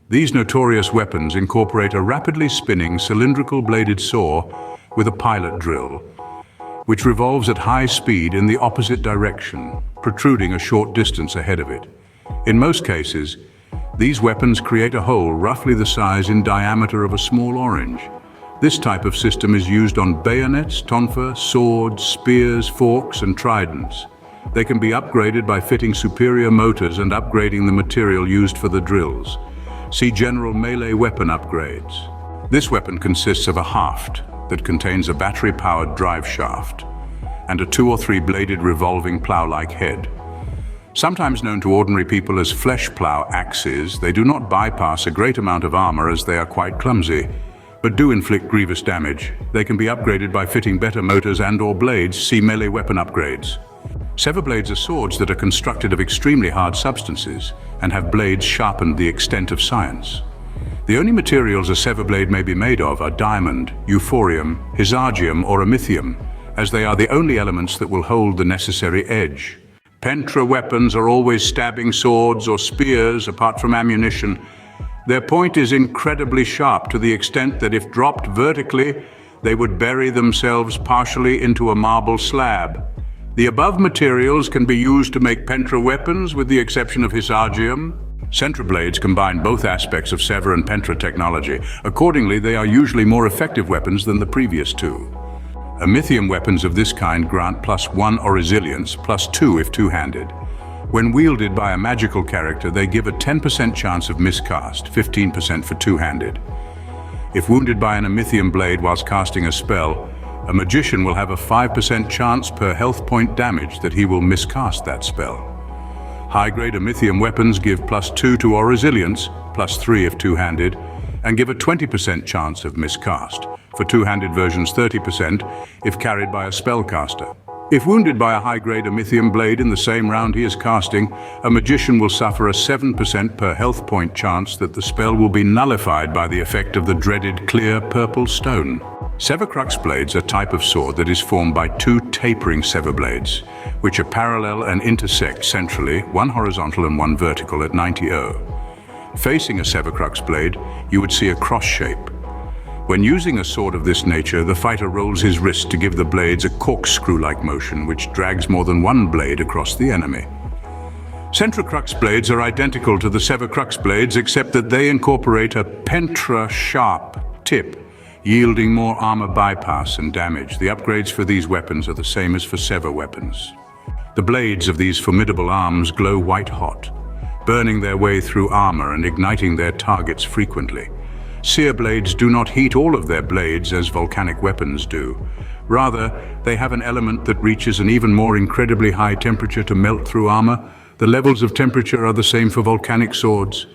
These notorious weapons incorporate a rapidly spinning cylindrical bladed saw with a pilot drill, which revolves at high speed in the opposite direction, protruding a short distance ahead of it. In most cases, these weapons create a hole roughly the size in diameter of a small orange. This type of system is used on bayonets, tonfa, swords, spears, forks, and tridents. They can be upgraded by fitting superior motors and upgrading the material used for the drills. See general melee weapon upgrades. This weapon consists of a haft that contains a battery-powered drive shaft and a 2 or 3 bladed revolving plow-like head. Sometimes known to ordinary people as flesh plow axes, they do not bypass a great amount of armor as they are quite clumsy, but do inflict grievous damage. They can be upgraded by fitting better motors and/or blades. See melee weapon upgrades. Sever blades are swords that are constructed of extremely hard substances and have blades sharpened the extent of science. The only materials a sever blade may be made of are diamond, euphorium, hyzargium, or amethyum, as they are the only elements that will hold the necessary edge. Pentra weapons are always stabbing swords or spears apart from ammunition. Their point is incredibly sharp to the extent that if dropped vertically, they would bury themselves partially into a marble slab. The above materials can be used to make pentra weapons with the exception of hyzargium. Centra blades combine both aspects of sever and pentra technology. Accordingly, they are usually more effective weapons than the previous two. Amethyum weapons of this kind grant +1 or resilience, +2 if two-handed. When wielded by a magical character, they give a 10% chance of miscast, 15% for two-handed. If wounded by an amethyum blade whilst casting a spell, a magician will have a 5% chance per health point damage that he will miscast that spell. High-grade amethyum weapons give +2 to or resilience, +3 if two-handed, and give a 20% chance of miscast. For two-handed versions 30% if carried by a spellcaster. If wounded by a high-grade amethyum blade in the same round he is casting, a magician will suffer a 7% per health point chance that the spell will be nullified by the effect of the dreaded clear purple stone. Sever crux blades are a type of sword that is formed by 2 tapering sever blades, which are parallel and intersect centrally, one horizontal and one vertical at 90°. Facing a sever crux blade, you would see a cross shape. When using a sword of this nature, the fighter rolls his wrist to give the blades a corkscrew-like motion, which drags more than one blade across the enemy. Centra crux blades are identical to the sever crux blades, except that they incorporate a pentra sharp tip, yielding more armor bypass and damage. The upgrades for these weapons are the same as for sever weapons. The blades of these formidable arms glow white-hot, burning their way through armor and igniting their targets frequently. Seer blades do not heat all of their blades as volcanic weapons do. Rather, they have an element that reaches an even more incredibly high temperature to melt through armor. The levels of temperature are the same for volcanic swords.